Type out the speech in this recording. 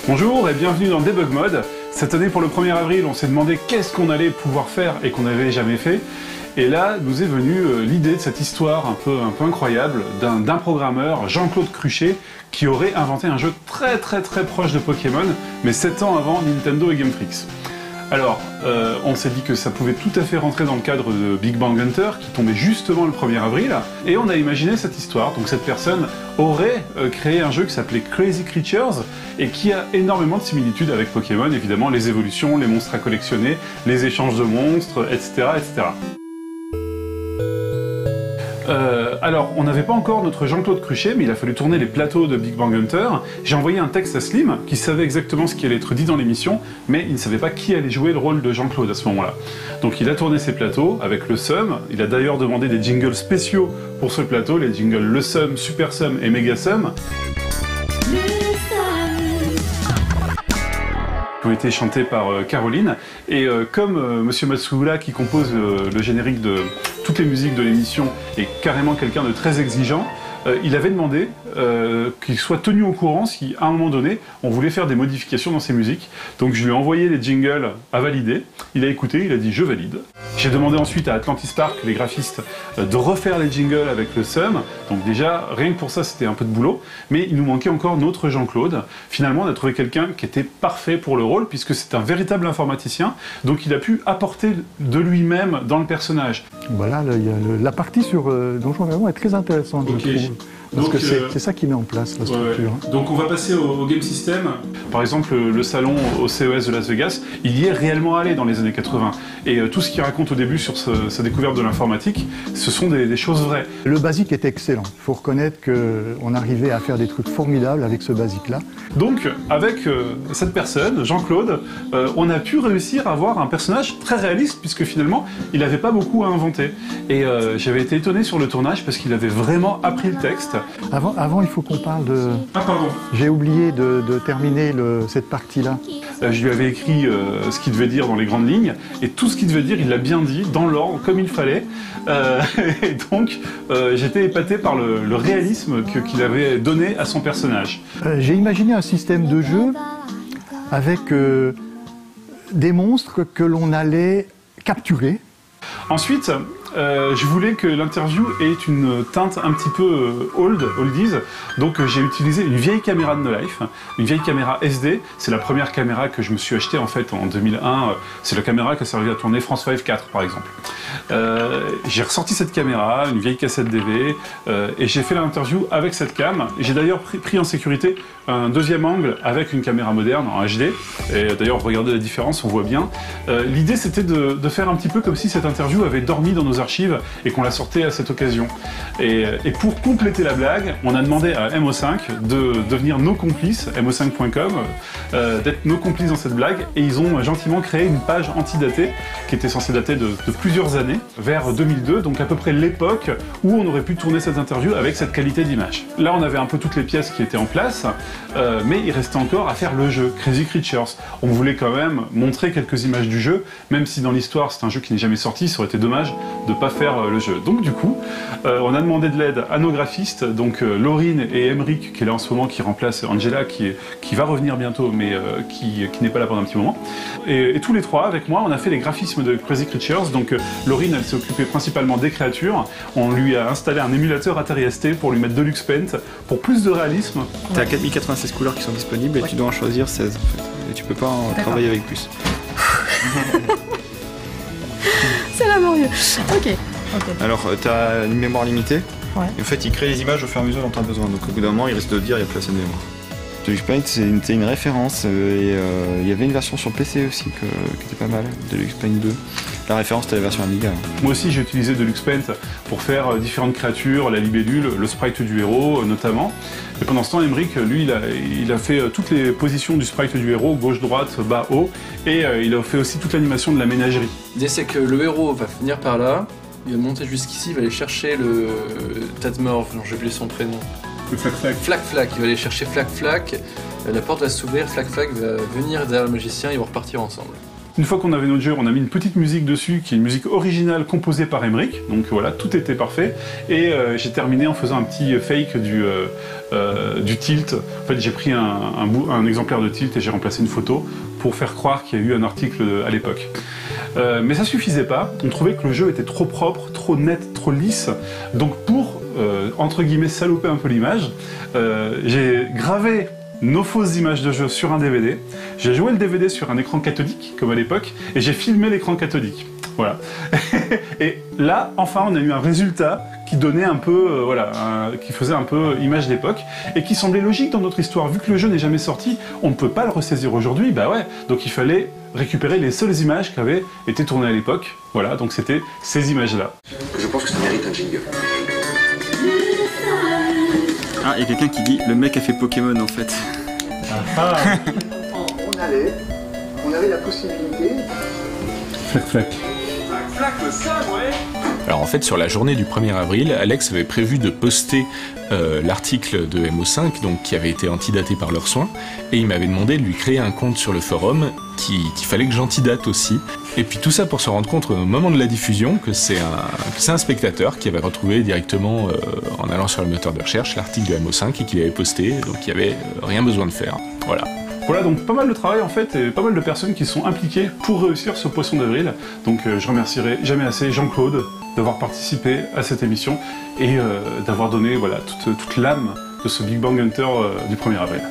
Bonjour et bienvenue dans Debug Mode. Cette année pour le 1er avril, on s'est demandé qu'est-ce qu'on allait pouvoir faire et qu'on n'avait jamais fait. Et là, nous est venue l'idée de cette histoire un peu incroyable d'un programmeur, Jean-Claude Cruchet, qui aurait inventé un jeu très proche de Pokémon, mais 7 ans avant Nintendo et Game Freak. Alors, on s'est dit que ça pouvait tout à fait rentrer dans le cadre de Big Bang Hunter, qui tombait justement le 1er avril, et on a imaginé cette histoire. Donc cette personne aurait créé un jeu qui s'appelait Crazy Creatures, et qui a énormément de similitudes avec Pokémon, évidemment, les évolutions, les monstres à collectionner, les échanges de monstres, etc. etc. Alors, on n'avait pas encore notre Jean-Claude Cruchet, mais il a fallu tourner les plateaux de Big Bang Hunter. J'ai envoyé un texte à Slim, qui savait exactement ce qui allait être dit dans l'émission, mais il ne savait pas qui allait jouer le rôle de Jean-Claude à ce moment-là. Donc il a tourné ses plateaux avec le Sum, il a d'ailleurs demandé des jingles spéciaux pour ce plateau, les jingles Le Sum, Super Sum et Mega Sum, qui ont été chantés par Caroline, et comme Monsieur Matsuura qui compose le générique de toutes les musiques de l'émission est carrément quelqu'un de très exigeant, il avait demandé qu'il soit tenu au courant si à un moment donné on voulait faire des modifications dans ses musiques. Donc je lui ai envoyé les jingles à valider, il a écouté, il a dit je valide. J'ai demandé ensuite à Atlantis Park, les graphistes, de refaire les jingles avec le Sum, donc déjà rien que pour ça c'était un peu de boulot, mais il nous manquait encore notre Jean-Claude. Finalement on a trouvé quelqu'un qui était parfait pour le rôle puisque c'est un véritable informaticien, donc il a pu apporter de lui-même dans le personnage. Voilà, la partie sur Donjons & Dragons est très intéressante, je trouve. Parce que c'est ça qui met en place la structure. Ouais. Donc on va passer au game system. Par exemple, le salon au CES de Las Vegas, il y est réellement allé dans les années 80. Et tout ce qu'il raconte au début sur sa découverte de l'informatique, ce sont des choses vraies. Le basique est excellent. Il faut reconnaître qu'on arrivait à faire des trucs formidables avec ce basique-là. Donc, avec cette personne, Jean-Claude, on a pu réussir à avoir un personnage très réaliste, puisque finalement, il n'avait pas beaucoup à inventer. Et j'avais été étonné sur le tournage, parce qu'il avait vraiment appris le texte. Avant, il faut qu'on parle de... Ah, pardon. J'ai oublié de terminer cette partie-là. Je lui avais écrit ce qu'il devait dire dans les grandes lignes, et tout ce qu'il devait dire, il l'a bien dit, dans l'ordre, comme il fallait. Et donc, j'étais épaté par le réalisme qu'il avait donné à son personnage. J'ai imaginé un système de jeu avec des monstres que l'on allait capturer. Ensuite, je voulais que l'interview ait une teinte un petit peu oldies, donc j'ai utilisé une vieille caméra de No Life, une vieille caméra SD. C'est la première caméra que je me suis achetée en fait en 2001. C'est la caméra qui a servi à tourner France 5 4 par exemple. J'ai ressorti cette caméra, une vieille cassette DV, et j'ai fait l'interview avec cette cam. J'ai d'ailleurs pris en sécurité un deuxième angle avec une caméra moderne en HD. Et d'ailleurs, regardez la différence, on voit bien. L'idée c'était de faire un petit peu comme si cette interview avait dormi dans nos archives et qu'on la sortait à cette occasion. Et pour compléter la blague, on a demandé à MO5 de devenir nos complices, mo5.com, d'être nos complices dans cette blague, et ils ont gentiment créé une page antidatée qui était censée dater de plusieurs années, vers 2002, donc à peu près l'époque où on aurait pu tourner cette interview avec cette qualité d'image. Là on avait un peu toutes les pièces qui étaient en place, mais il restait encore à faire le jeu, Crazy Creatures. On voulait quand même montrer quelques images du jeu, même si dans l'histoire c'est un jeu qui n'est jamais sorti, ça aurait été dommage de pas faire le jeu. Donc du coup, on a demandé de l'aide à nos graphistes, donc Laurine et Emeric, qui est là en ce moment, qui remplace Angela, qui va revenir bientôt, mais qui n'est pas là pendant un petit moment. Et tous les trois, avec moi, on a fait les graphismes de Crazy Creatures. Donc Laurine, elle s'est occupée principalement des créatures. On lui a installé un émulateur Atari ST pour lui mettre de LuxPaint, pour plus de réalisme. T'as 4096 couleurs qui sont disponibles et tu dois en choisir 16 en fait. Et tu peux pas en travailler avec plus. C'est laborieux. Ok. Alors, t'as une mémoire limitée. Ouais. Et en fait, il crée les images au fur et à mesure dont t'as besoin. Donc, au bout d'un moment, il risque de dire il n'y a plus assez de mémoire. DeluxePaint, c'est une référence. Et il y avait une version sur PC aussi qui était pas mal, DeluxePaint 2. La référence, c'était la version Amiga. Moi aussi, j'ai utilisé DeluxePaint pour faire différentes créatures, la libellule, le sprite du héros notamment. Et pendant ce temps, Emeric, lui, il a fait toutes les positions du sprite du héros, gauche, droite, bas, haut. Et il a fait aussi toute l'animation de la ménagerie. L'idée, c'est que le héros va venir par là, il va monter jusqu'ici, il va aller chercher le Tadmorph, j'ai oublié son prénom. Le Flac-Flac. Flac-Flac, il va aller chercher Flac-Flac, la porte va s'ouvrir, Flac-Flac va venir derrière le magicien, ils vont repartir ensemble. Une fois qu'on avait notre jeu, on a mis une petite musique dessus, qui est une musique originale composée par Emmerich. Donc voilà, tout était parfait. Et j'ai terminé en faisant un petit fake du tilt. En fait, j'ai pris un exemplaire de tilt et j'ai remplacé une photo pour faire croire qu'il y a eu un article à l'époque. Mais ça suffisait pas. On trouvait que le jeu était trop propre, trop net, trop lisse. Donc pour, entre guillemets, saloper un peu l'image, j'ai gravé nos fausses images de jeu sur un DVD. J'ai joué le DVD sur un écran cathodique, comme à l'époque, et j'ai filmé l'écran cathodique. Voilà. Et là, enfin, on a eu un résultat qui donnait un peu, qui faisait un peu image d'époque, et qui semblait logique dans notre histoire. Vu que le jeu n'est jamais sorti, on ne peut pas le ressaisir aujourd'hui, bah ouais. Donc il fallait récupérer les seules images qui avaient été tournées à l'époque. Voilà, donc c'était ces images-là. Je pense que ça mérite un jingle. Ah, il y a quelqu'un qui dit le mec a fait Pokémon en fait. On avait la possibilité. Flac, flac. Alors en fait, sur la journée du 1er avril, Alex avait prévu de poster l'article de MO5, donc qui avait été antidaté par leurs soins, et il m'avait demandé de lui créer un compte sur le forum qu'il fallait que j'antidate aussi. Et puis tout ça pour se rendre compte au moment de la diffusion que c'est un spectateur qui avait retrouvé directement en allant sur le moteur de recherche l'article de MO5 et qu'il avait posté, donc il n'y avait rien besoin de faire. Voilà. Voilà, donc pas mal de travail en fait, et pas mal de personnes qui sont impliquées pour réussir ce Poisson d'avril. Donc je remercierai jamais assez Jean-Claude d'avoir participé à cette émission et d'avoir donné voilà, toute l'âme de ce Big Bang Hunter du 1er avril.